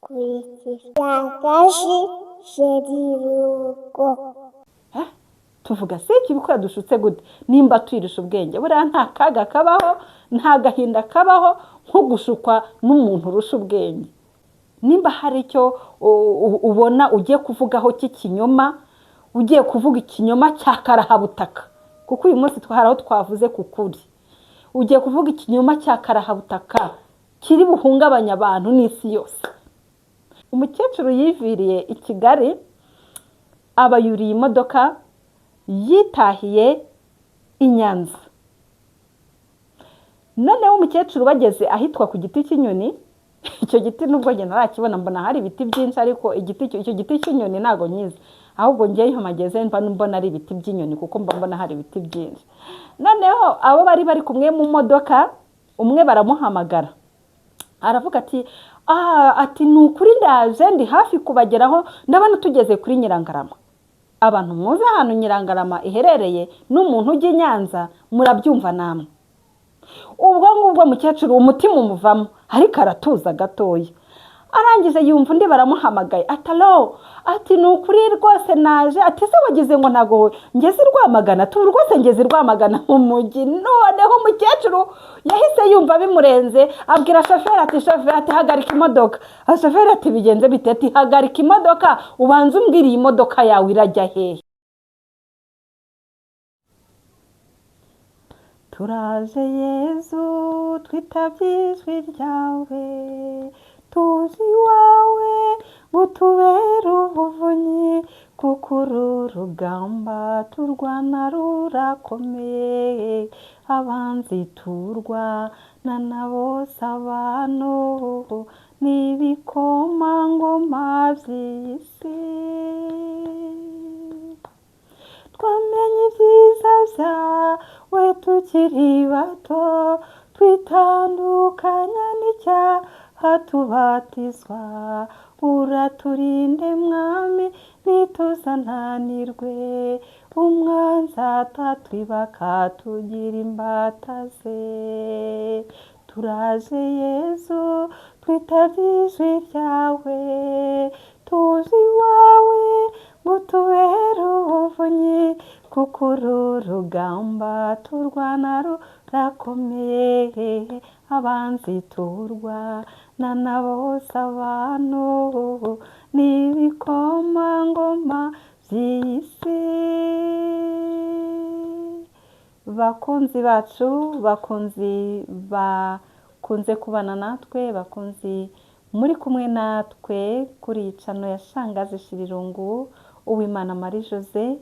Kurikiragashi sherirugo. tuvuga se iki biko yadushutse gute nimba twirusha ubwenge buriya nta kaga kabaho nta gahinda kabaho nko gushukwa n'umuntu urusha ubwenge. Nimba hari icyo ubona ugiye kuvugaho cy'ikinyoma, ugiye kuvuga ikinyoma cya karahabutaka, kuko uyu munsi twaharaho twavuze ku kuri, ugiye kuvuga ikinyoma cya karahabutaka kiri buhungabanya abantu n'isi yose. Umukecuru yiviriye i Kigali, aba yuriye imodoka yitahiye i Nyanza. Noneho umukecuru bageze ahitwa ku giti cy'inyoni, icyo giti nubwo njye narakibona mbona hari ibiti byinshi, ariko icyo giti cy'inyoni ntago nyizi, ahubwo ngeyeho mageze mbona ari ibiti by'inyoni kuko mbona hari ibiti byinshi. Noneho abo bari kumwe mu modoka, umwe baramuhamagara aravuga ati ni ukuri ndaje ndi hafi kubageraho, ndabona tugeze kuri Nyirangarama. Abantu muzi ahantu Nyirangarama iherereye n'umuntu ujya i Nyanza murabyumva namwe. Ubwo ngubwo mukecuru umutima umuvamo, ariko aratuza gatoya. Arangije yumva undi baramuhamagaye, atalo ati ni ukuri rwose naje, ati se wagize ngo ntago ngeze i Rwamagana? Tubu rwose ngeze i Rwamagana mu mujyi. Noneho umukecuru yahise yumva bimurenze, abwira shoferi ati shoferi ati hagarika imodoka. Shoferi ati bigenze bite? Ati hagarika imodoka ubanze umbwire iyi modoka yawe irajya hehe. Turaje Yezu twitabye ijwi ryawe, tuzi iwawe utubera ubuvunyi, kuko uru rugamba turwana rurakomeye, abanzi turwana na bose abantu n'ibikomangoma by'isi. Twamenye ibyiza byawe tukiri bato, twitandukanya n'icyaha tubatizwa, uraturinde mwami ntituzananirwe, umwanzi atatwibaka tugira imbata ze. Turaje Yezu twitabye ijwi ryawe, tuzi iwawe ngo tubere ubuvunyi, kuko uru rugamba turwana rurakomeye, abanzi turwana na bose abantu n'ibikomangoma by'isi. Bakunzi bacu, bakunzi bakunze kubana natwe, bakunzi muri kumwe natwe kuri iyi channel ya Shangazi Shirirungu, Uwimana Marie Jose,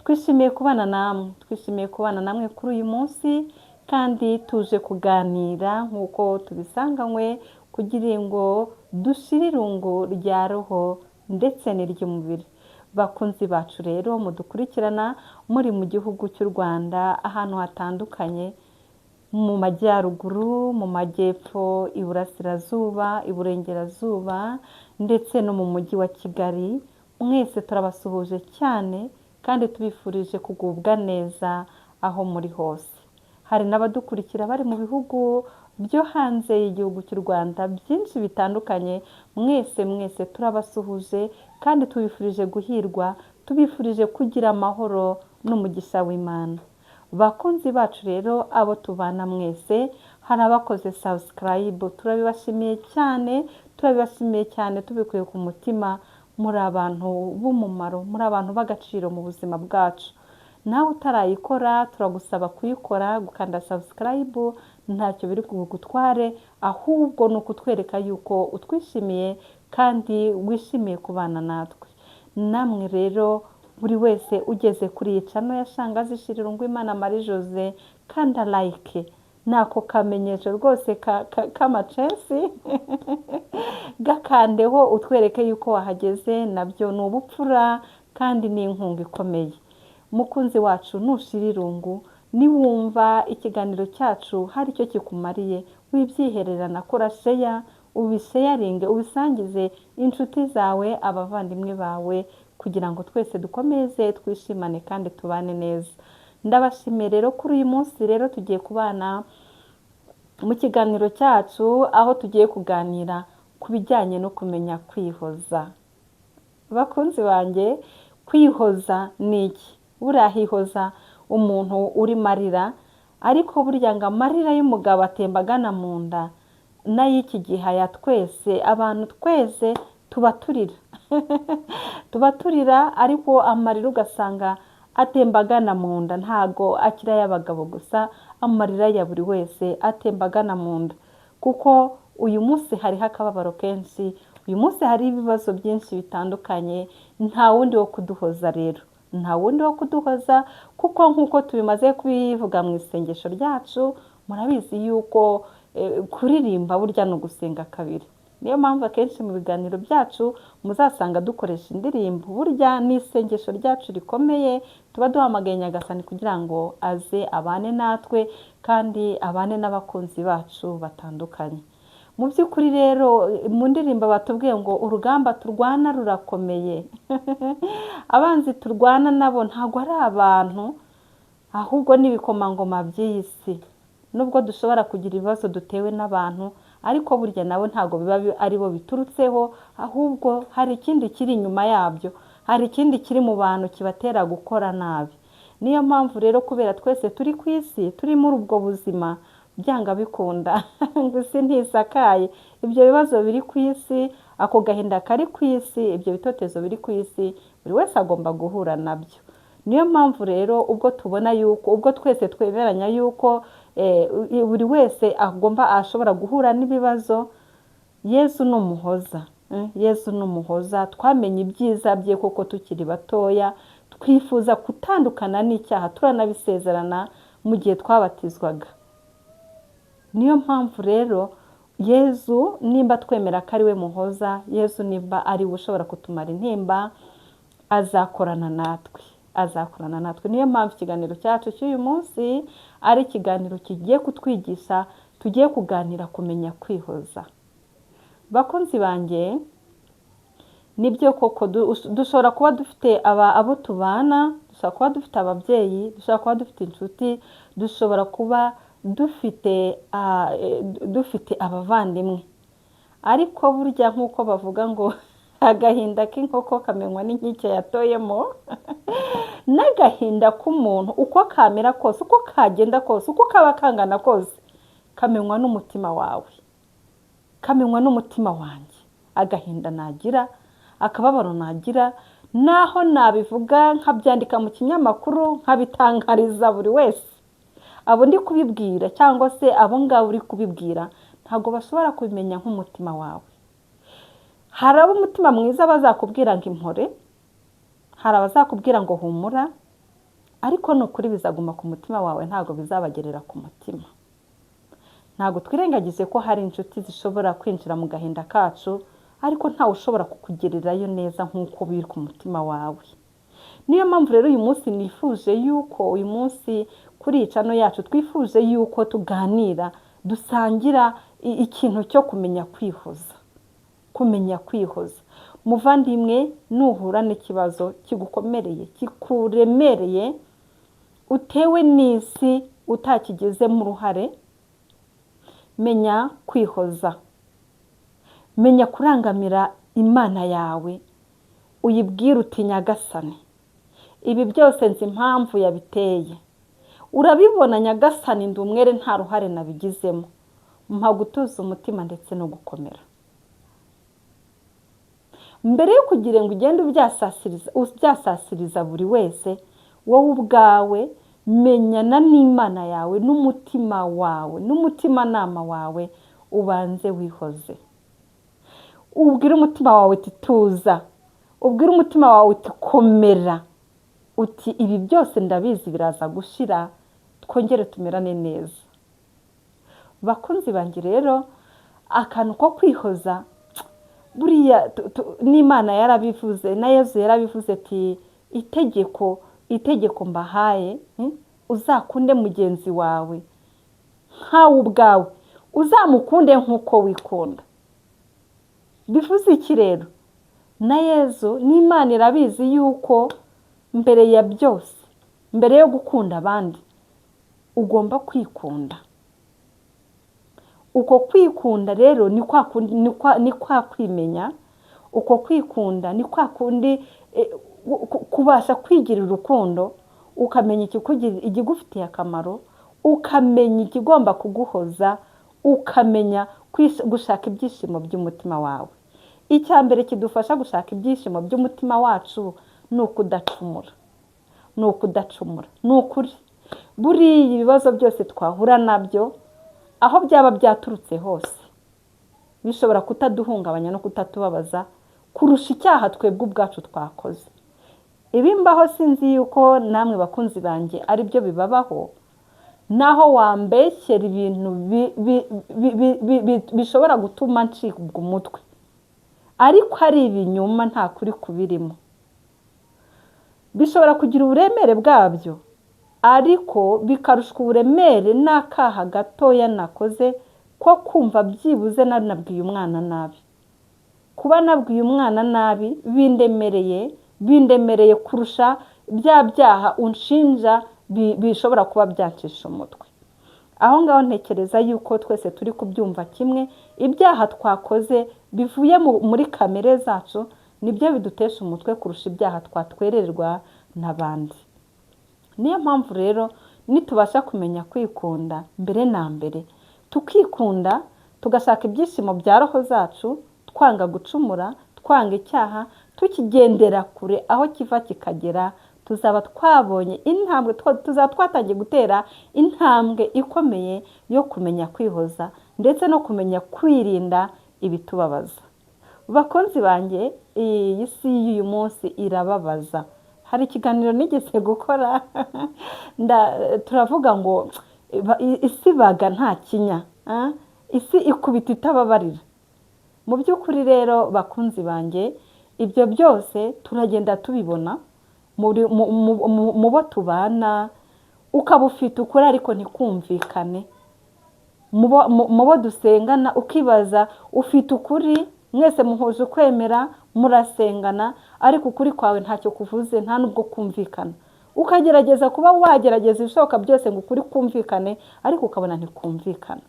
twishimiye kubana namwe kuri uyu munsi, kandi tuje kuganira nk'uko tubisanganywe kugira ngo dushire irungu rya roho ndetse n'iry'umubiri. Bakunzi bacu rero mudukurikirana muri mu gihugu cy'u Rwanda ahantu hatandukanye, mu majyaruguru, mu majyepfo, iburasirazuba, iburengerazuba ndetse no mu mujyi wa Kigali, mwese turabasuhuje cyane kandi tubifurije kugubwa neza aho muri hose. Hari n'abadukurikira bari mu bihugu byo hanze y'igihugu cy'u Rwanda byinshi bitandukanye, mwese turabasuhuje kandi tubifurije guhirwa, tubifurije kugira amahoro n'umugisha w'Imana. Bakunzi bacu rero abo tubana mwese, hari abakoze subscribe, turabibashimiye cyane tubikuye ku mutima. Muri abantu b'umumaro, muri abantu b'agaciro mu buzima bwacu. Nawe utarayikora turagusaba kuyikora, gukanda subscribe, ntacyo biri kugutware, ahubwo ni ukutwereka yuko utwishimiye kandi wishimiye kubana natwe. Namwe rero buri wese ugeze kuri iyi channel ya Shangazi Shirirungu Uwimana Marie Jose, kanda like nako kamenyesho rwose k'amacensi gakandeho utwereke yuko wahageze, nabyo ni ubupfura kandi ni inkunga ikomeye. Mukunzi wacu nushira irungu, niwumva ikiganiro cyacu hari icyo kikumariye, wibyihererana, kora share, ubisharinge, ubisangize inshuti zawe, abavandimwe bawe, kugira ngo twese dukomeze twishimane kandi tubane neza. Ndabashimiye rero kuri uyu munsi rero tugiye kubana mu kiganiro cyacu, aho tugiye kuganira ku bijyanye no kumenya kwihoza. Bakunzi banjye, kwihoza ni iki? Buriya hihoza umuntu urimo arira, ariko burya ngo amarira y'umugabo atemba agana mu nda, n'ay'iki gihe aya twese, abantu twese tuba turira. Tuba turira, ariko amarira ugasanga atemba agana mu nda, ntago akiri ay'abagabo gusa, amarira ya buri wese atemba agana mu nda. Kuko uyu munsi hariho akababaro kenshi, uyu munsi hari ibibazo byinshi bitandukanye, nta wundi wo kuduhoza rero. Nta wundi wo kuduhoza, kuko nk'uko tubimaze kubivuga mu isengesho ryacu, murabizi yuko kuririmba burya ni ugusenga kabiri. Niyo mpamvu akenshi mu biganiro byacu muzasanga dukoresha indirimbo. Burya ni isengesho ryacu rikomeye, tuba duhamagaye Nyagasani kugira ngo aze abane natwe kandi abane n'abakunzi bacu batandukanye. Mu by'ukuri rero mu ndirimbo batubwiye ngo urugamba turwana rurakomeye. Abanzi turwana nabo ntabwo ari abantu, ahubwo ni ibikomangoma by'iyi si. Nubwo dushobora kugira ibibazo dutewe n'abantu, ariko burya nabo ntabwo biba ari bo biturutseho, ahubwo hari ikindi kiri inyuma yabyo, hari ikindi kiri mu bantu kibatera gukora nabi. Niyo mpamvu rero kubera twese turi ku isi, turi muri ubwo buzima, byanga bikunda ngo isi ntisakaye. Ibyo bibazo biri ku isi, ako gahinda kari ku isi, ibyo bitotezo biri ku isi, buri wese agomba guhura nabyo. Niyo mpamvu rero ubwo tubona yuko, ubwo twese twemeranya yuko buri wese ashobora guhura n'ibibazo, Yesu ni umuhoza. Yesu ni umuhoza, twamenye ibyiza bye kuko tukiri batoya, twifuza gutandukana n'icyaha, turanabisezerana mu gihe twabatizwaga. Niyo mpamvu rero Yesu nimba twemera ko ari we muhoza, Yesu nimba ari we ushobora kutumara intimba, azakorana natwe. Azakorana natwe. Niyo mpamvu ikiganiro cyacu cy'uyu munsi ari ikiganiro kigiye kutwigisha, tugiye kuganira kumenya kwihoza. Bakunzi banjye, nibyo koko dushobora kuba dufite abo tubana, dushobora kuba dufite ababyeyi, dushobora kuba dufite inshuti, dushobora kuba dufite abavandimwe. Ariko burya nk'uko bavuga ngo agahinda k'inkoko kamenywa n'inkike yatoyemo, n'agahinda k'umuntu uko kamera kose, uko kagenda kose, uko kaba kangana kose, kamenywa n'umutima wawe, kamenywa n'umutima wanjye. Agahinda nagira, akababaro nagira, naho nabivuga nkabyandika mu kinyamakuru, nkabitangariza buri wese, abo ndi kubibwira cyangwa se abo ngabo uri kubibwira, ntabwo bashobora kubimenya nk'umutima wawe. Hari abo umutima mwiza bazakubwira ngo impore, hari abazakubwira ngo humura, ariko nukuri bizaguma ku mutima wawe, ntabwo bizabagerera ku mutima. Ntabwo twirengagize ko hari inshuti zishobora kwinjira mu gahinda kacu, ariko ntawe ushobora kukugererayo neza nk'uko biri ku mutima wawe. Niyo mpamvu rero uyu munsi nifuje yuko uyu munsi kuri iyi channel yacu twifuje yuko tuganira, dusangira ikintu cyo kumenya kwihoza. Kumenya kwihoza. Muvandimwe, nuhura n'ikibazo kigukomereye, kikuremereye, utewe n'isi utakigezemo uruhare, menya kwihoza. Menya kurangamira Imana yawe, uyibwire uti Nyagasani, ibi byose nzi impamvu yabiteye. Urabibona Nyagasani, ndi umwere nta ruhare nabigizemo. Mpa gutuza umutima ndetse no gukomera. Mbere yo kugira ngo ugende ubyasasiriza buri wese, wowe ubwawe menyana n'Imana yawe n'umutima wawe, n'umutimanama wawe, ubanze wihoze. Ubwire umutima wawe uti tuza, ubwire umutima wawe uti komera, uti ibi byose ndabizi biraza gushira, twongere tumerane neza. Bakunzi banjye rero, akantu ko kwihoza, buriya n'Imana yarabivuze, na Yesu yarabivuze ati itegeko mbahaye, uzakunde mugenzi wawe nkawe ubwawe, uzamukunde nk'uko wikunda. Bivuze iki rero? Na Yesu n'Imana irabizi yuko mbere ya byose, mbere yo gukunda abandi, ugomba kwikunda. uko kwikunda rero ni kwa kwimenya, uko kwikunda ni kwa kundi kubasha kwigirira urukundo, ukamenya ikigufitiye akamaro, ukamenya ikigomba kuguhoza, ukamenya gushaka ibyishimo by'umutima wawe. Icya mbere kidufasha gushaka ibyishimo by'umutima wacu ni ukudacumura, ni ukuri. Buriya ibibazo byose twahura nabyo, aho byaba byaturutse hose, bishobora kutaduhungabanya no kutatubabaza kurusha icyaha twebwe ubwacu twakoze. Ibimbaho sinzi yuko namwe bakunzi banjye ari byo bibabaho, naho wambeshyera ibintu bishobora gutuma ncibwa umutwe, ariko ari ibinyoma nta kuri kubirimo. Bishobora kugira uburemere bwabyo, ariko bikarushwa uburemere n'akaha gatoya nakoze ko kumva byibuze nabwiye umwana nabi. Kuba nabwiye umwana nabi bindemereye kurusha bya byaha unshinja bishobora kuba byancisha umutwe. Aho ngaho ntekereza yuko twese turi kubyumva kimwe, ibyaha twakoze bivuye muri kamere zacu nibyo bidutesha umutwe kurusha ibyaha twatwererwa n'abandi. Niyo mpamvu rero nitubasha kumenya kwikunda mbere na mbere, tukikunda tugashaka ibyishimo bya roho zacu, twanga gucumura, twanga icyaha, tukigendera kure aho kiva kikagera, tuzaba twabonye intambwe, tuzaba twatangiye gutera intambwe ikomeye yo kumenya kwihoza ndetse no kumenya kwirinda ibitubabaza. Bakunzi banjye, iyi si y'uyu munsi irababaza. Hari ikiganiro nigeze gukora turavuga ngo isi baga nta kinya, isi ikubita itababarira. Mu by'ukuri rero bakunzi banjye, ibyo byose turagenda tubibona mu bo tubana, ukaba ufite ukuri ariko ntikumvikane. Mu bo dusengana ukibaza ufite ukuri, mwese muhuje ukwemera, murasengana, ariko ukuri kwawe ntacyo kuvuze, nta nubwo kumvikana. Ukagerageza kuba wagerageza ibishoboka byose ngo ukuri kumvikane, ariko ukabona ntikumvikana.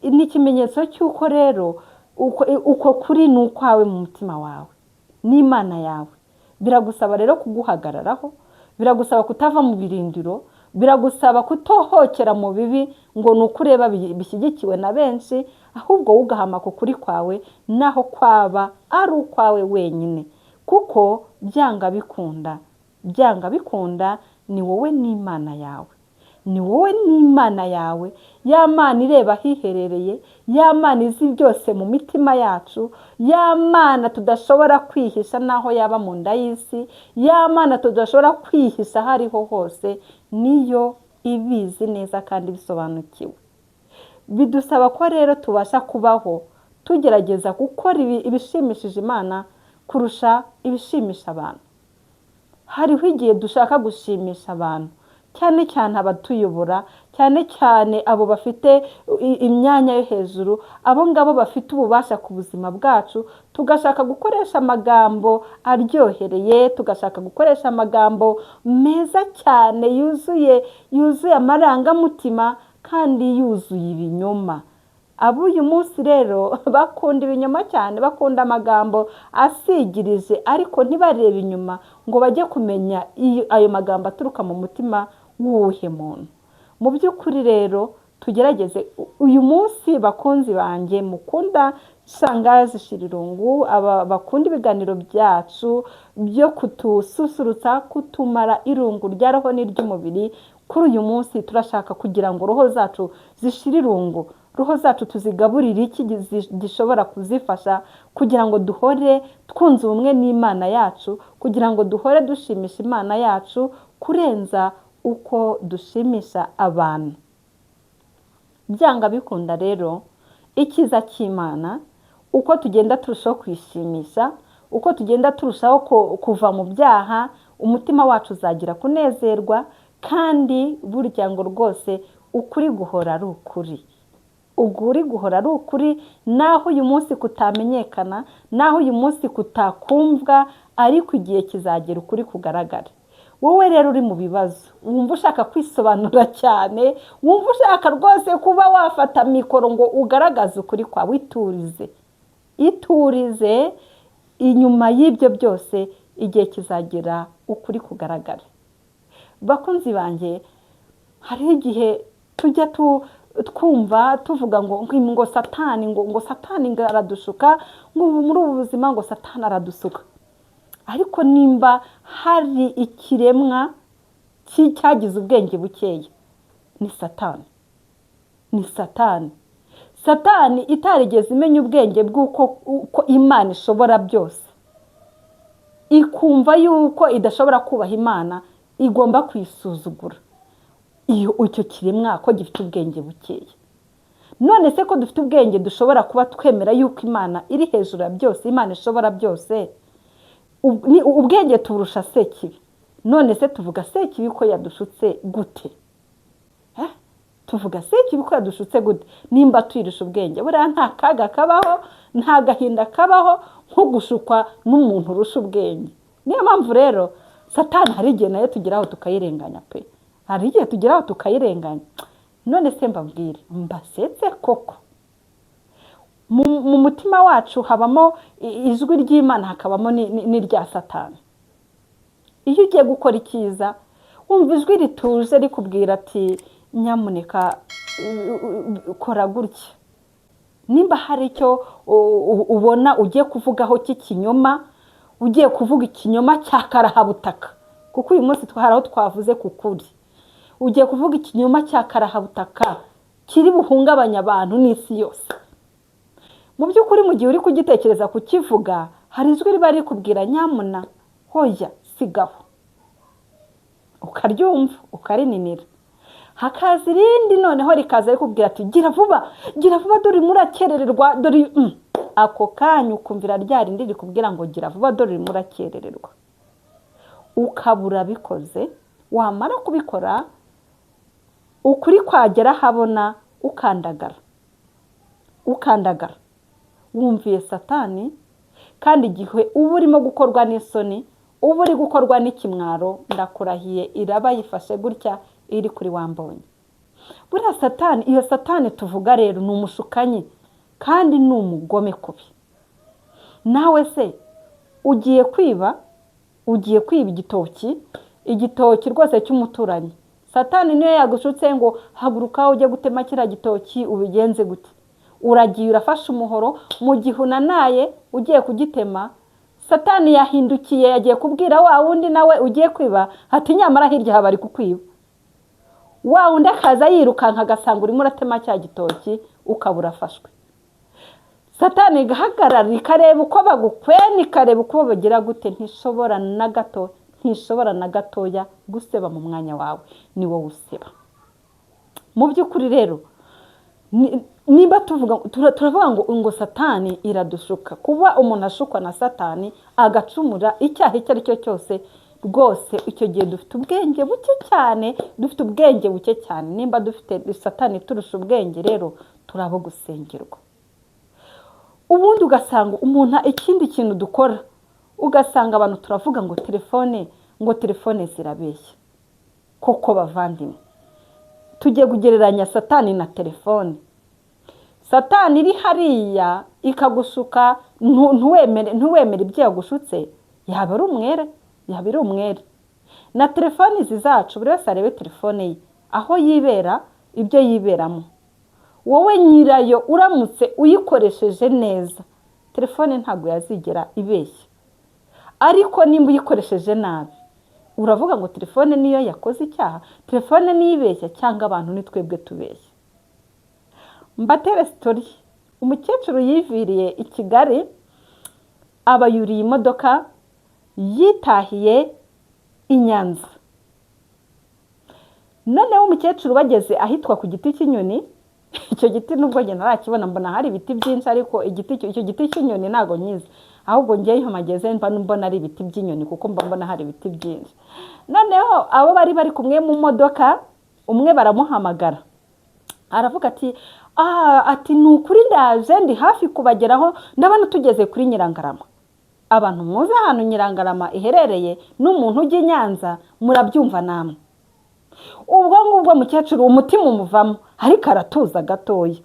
Ni ikimenyetso cy'uko rero uko kuri ni ukwawe mu mutima wawe n'Imana yawe. Biragusaba rero kuguhagararaho, biragusaba kutava mu birindiro, biragusaba kutohokera mu bibi ngo ni ukureba bishyigikiwe na benshi, ahubwo ugahama ku kuri kwawe naho kwaba ari ukwawe wenyine, kuko byanga bikunda ni wowe n'Imana yawe. Ni wowe n'Imana yawe, ya Mana ireba hiherereye, ya Mana izi byose mu mitima yacu, ya Mana tudashobora kwihisha naho yaba mu nda y'isi, ya Mana tudashobora kwihisha aho ariho hose, niyo ibizi neza kandi bisobanukiwe. Bidusaba ko rero tubasha kubaho tugerageza gukora ibishimishije Imana kurusha ibishimisha abantu. Hariho igihe dushaka gushimisha abantu, cyane cyane abatuyobora, cyane cyane abo bafite imyanya yo hejuru, abo ngabo bafite ububasha ku buzima bwacu, tugashaka gukoresha amagambo aryohereye, tugashaka gukoresha amagambo meza cyane yuzuye amarangamutima kandi yuzuye ibinyoma. Ab'uyu munsi rero bakunda ibinyoma cyane, bakunda amagambo asigirije, ariko ntibarebe inyuma ngo bajye kumenya ayo magambo aturuka mu mutima w'uwuhe muntu. Mu by'ukuri rero tugerageze uyu munsi, bakunzi banjye mukunda Shangazi Shirirungu, bakunda ibiganiro byacu byo kutususurutsa, kutumara irungu rya roho n'iry'umubiri. Kuri uyu munsi turashaka kugira ngo roho zacu zishire irungu, roho zacu tuzigaburire iki gishobora kuzifasha kugira ngo duhore twunze ubumwe n'Imana yacu, kugira ngo duhore dushimisha Imana yacu kurenza uko dushimisha abantu. Byanga bikunda rero, icyiza cy'Imana uko tugenda turushaho kwishimisha, uko tugenda turushaho kuva mu byaha, umutima wacu uzagira kunezerwa, kandi burya ngo rwose ukuri guhora ari ukuri. Uguri guhora ari ukuri, naho uyu munsi kutamenyekana, naho uyu munsi kutakumvwa, ariko igihe kizagera ukuri kugaragare. wowe rero uri mu bibazo wumva ushaka kwisobanura cyane, wumva ushaka rwose kuba wafata mikoro ngo ugaragaze ukuri kwawe, iturize. Inyuma y'ibyo byose igihe kizagera ukuri kugaragara. Bakunzi banjye, hari igihe tujya twumva tuvuga ngo satani ngo satani aradushuka, ngo muri ubu buzima ngo satani aradusuka. Ariko nimba hari ikiremwa cyagize ubwenge bukeya, ni satani. Satani itarigeze imenya ubwenge bw'uko Imana ishobora byose, ikumva yuko idashobora kubaha Imana, igomba kwisuzugura. Icyo kiremwa ko gifite ubwenge bukeya. None se ko dufite ubwenge dushobora kuba twemera yuko Imana iri hejuru ya byose, Imana ishobora byose, ubwenge turusha Sekibi. None se tuvuga Sekibi ko yadushutse gute? Tuvuga Sekibi ko yadushutse gute nimba tuyirusha ubwenge? Buriya nta kaga kabaho, nta gahinda kabaho nko gushukwa n'umuntu urusha ubwenge. Niyo mpamvu rero Satani hari igihe nayo tugeraho tukayirenganya pe. Hari igihe tugeraho tukayirenganya. None se mbabwire, mbasetse koko mu mutima wacu habamo ijwi ry'Imana, hakabamo n'irya Satani. Iyo ugiye gukora icyiza, wumva ijwi rituje rikubwira ati nyamuneka kora gutya. Nimba hari icyo ubona ugiye kuvugaho cy'ikinyoma, ugiye kuvuga ikinyoma cya karahabutaka, kuko uyu munsi twaharaho twavuze kukuri. Ugiye kuvuga ikinyoma cya karahabutaka kiri buhungabanya abantu n'isi yose. Mu by'ukuri mu gihe uri kugitekereza kukivuga, hari ijwi riba rikubwira nyamuna hoya sigaho, ukaryumva ukarininira. Hakaza irindi noneho rikaza rikubwira ati gira vuba dore murakerererwa, dore ako kanya ukumvira rya rindi rikubwira ngo gira vuba dore murakerererwa. Ukabura bikoze, wamara kubikora ukuri kwagera habona ukandagara. Wumviye Satani, kandi igihe uba urimo gukorwa n'isoni, uba uri gukorwa n'ikimwaro, ndakurahiye iraba yifashe gutya iri kuri wambonye. Buriya Satani, iyo Satani tuvuga rero ni umushukanyi kandi ni umugome kubi. Nawe se ugiye kwiba igitoki rwose cy'umuturanyi. Satani niyo yagushutse ngo haguruka ujye gutema kiriya gitoki, ubigenze gute? Uragiye urafashe umuhoro, mu gihe unanaye ugiye kugitema, Satani yahindukiye yagiye kubwira wa wundi nawe ugiye kwiba ati nyamara hirya habari kukwiba. Wa wundi akaza yirukanka agasanga urimo uratema cya gitoki, ukabura afashwe. Satani igahagarara ikareba uko bagukwena, ikareba uko bagira gute, ntishobora na gatoya guseba mu mwanya wawe, ni wowe useba. Mu by'ukuri rero niba turavuga ngo Satani iradushuka, kuba umuntu ashukwa na Satani agacumura icyaha icyo ari cyo cyose, rwose icyo gihe dufite ubwenge buke cyane. Nimba dufite Satani turusha ubwenge rero turabo gusengerwa. Ubundi ugasanga umuntu ikindi kintu dukora, ugasanga abantu turavuga ngo telefone zirabeshya. Koko bavandimwe, tugiye kugereranya Satani na telefone. Satani iri hariya ikagushuka, ntuwemere ibyo yagushutse, yaba ari umwere. Na telefone izi zacu buri wese arebe telefone ye aho yibera, ibyo yiberamo. Wowe nyirayo uramutse uyikoresheje neza, telefone ntabwo yazigera ibeshya. Ariko nimba uyikoresheje nabi, uravuga ngo telefone niyo yakoze icyaha, telefone niyo ibeshya, cyangwa abantu ni twebwe tubeshya. Mbatere story. Umukecuru yiviriye i Kigali, aba yuriye imodoka, yitahiye i Nyanza. Noneho umukecuru bageze ahitwa ku giti cy'inyoni. Icyo giti nubwo njye narakibona mbona hari ibiti byinshi, ariko icyo giti cy'inyoni ntago nyizi, ahubwo ngiye mpamageze mbona ari ibiti by'inyoni, kuko mbona hari ibiti byinshi. Noneho abo bari kumwe mu modoka, umwe baramuhamagara, aravuga ati ni ukuri ndaje, ndi hafi kubageraho, ndabona tugeze kuri Nyirangarama. abantu muzi ahantu Nyirangarama iherereye n'umuntu ujya i Nyanza murabyumva namwe. Ubwo ngubwo mukecuru umutima umuvamo ariko aratuza gatoya,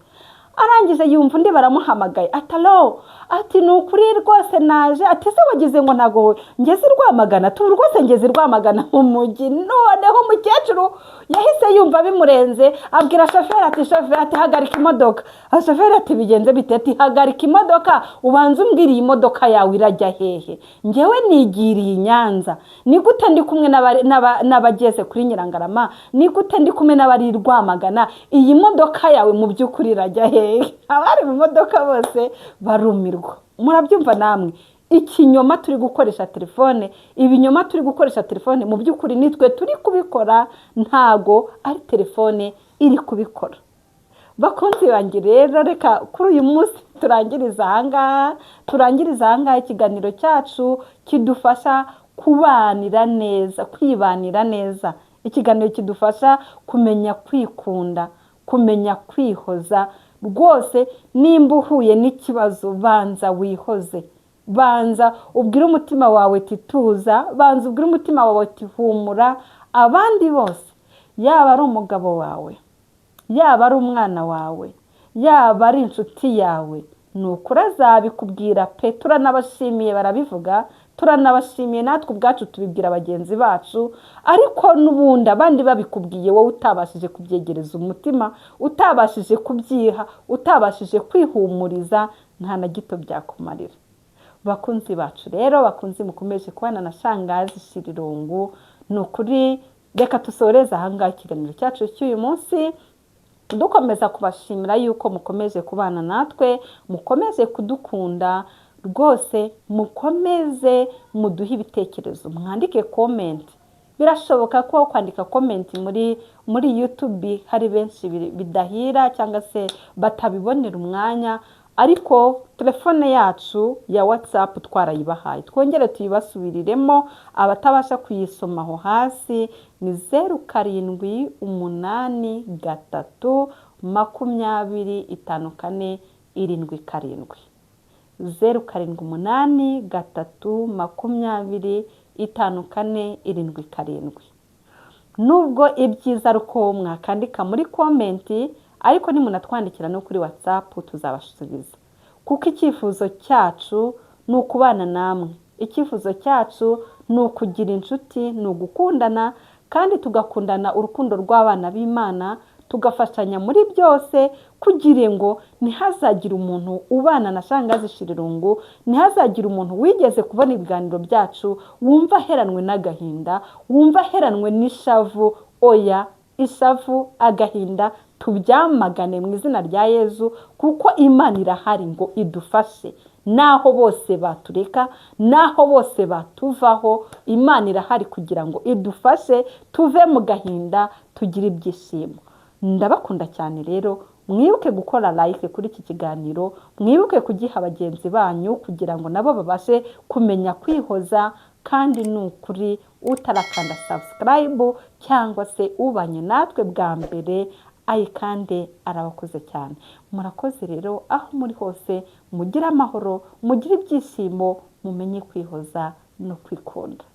arangije yumva undi baramuhamagaye, atalo ati ni ukuri rwose naje, ati se wagize ngo ntago ngeze Rwamagana? Tu rwose ngeze Rwamagana mu mujyi. Noneho umukecuru yahise yumva bimurenze, abwira shoferi ati shoferi ati hagarika imodoka. Shoferi ati bigenze bite? Ati hagarika imodoka ubanze umbwira iyi modoka yawe irajya hehe, njyewe nigiriye i Nyanza, ni gute ndi kumwe n'abageze kuri Nyirangarama, ni gute ndi kumwe n'abari Rwamagana, iyi modoka yawe mu by'ukuri irajya hehe? Abari mu modoka bose barumirwa. Murabyumva namwe, ikinyoma turi gukoresha telefone, ibinyoma turi gukoresha telefone mu by'ukuri nitwe turi kubikora, ntago ari telefone iri kubikora. Bakunzi banjye rero, reka kuri uyu munsi turangiriza ahangaha ikiganiro cyacu kidufasha kubanira neza, kwibanira neza, ikiganiro kidufasha kumenya kwikunda, kumenya kwihoza. Rwose nimba uhuye n'ikibazo, banza wihoze, banza ubwire umutima wawe tituza, banza ubwire umutima wawe tihumura. Abandi bose, yaba ari umugabo wawe, yaba ari umwana wawe, yaba ari inshuti yawe, ni ukuri azabikubwira pe. Turanabashimiye, barabivuga, turanabashimiye, natwe ubwacu tubibwira bagenzi bacu, ariko n'ubundi abandi babikubwiye wowe utabashije kubyegereza umutima, utabashije kubyiha, utabashije kwihumuriza, nta na gito byakumarira. Bakunzi bacu rero, bakunzi mukomeje kubana na Shangazi Shirirungu, ni ukuri reka dusoreze ahangaha ikiganiro cyacu cy'uyu munsi, dukomeza kubashimira yuko mukomeje kubana natwe, mukomeje kudukunda. Rwose mukomeze muduhe ibitekerezo, mwandike comment. Birashoboka ko kwandika comment muri YouTube hari benshi bidahira cyangwa se batabibonera umwanya, ariko telefone yacu ya WhatsApp twarayibahaye, twongere tuyibasubiriremo abatabasha kuyisoma aho hasi. ni 0783205477. 0783205477. Nubwo ibyiza ruko mwakandika muri komenti, ariko nimunatwandikira no kuri WhatsApp tuzabasubiza, kuko icyifuzo cyacu ni ukubana namwe, icyifuzo cyacu ni ukugira inshuti, ni ugukundana, kandi tugakundana urukundo rw'abana b'Imana, tugafashanya muri byose, kugira ngo ntihazagire umuntu ubana na Shangazi Shirirungu, ntihazagire umuntu wigeze kubona ibiganiro byacu wumva heranwe n'agahinda, wumva heranwe n'ishavu. Oya, ishavu, agahinda tubyamagane mu izina rya Yezu, kuko Imana irahari ngo idufashe. Naho bose batureka, naho bose batuvaho, Imana irahari kugira ngo idufashe tuve mu gahinda, tugire ibyishimo. Ndabakunda cyane rero, mwibuke gukora like kuri iki kiganiro, mwibuke kugiha bagenzi banyu kugira ngo nabo babashe kumenya kwihoza, kandi nukuri utarakanda subscribe cyangwa se ubanye natwe bwa mbere ayikande, arabakoze cyane. Murakoze rero, aho muri hose mugire amahoro, mugire ibyishimo, mumenye kwihoza no kwikunda.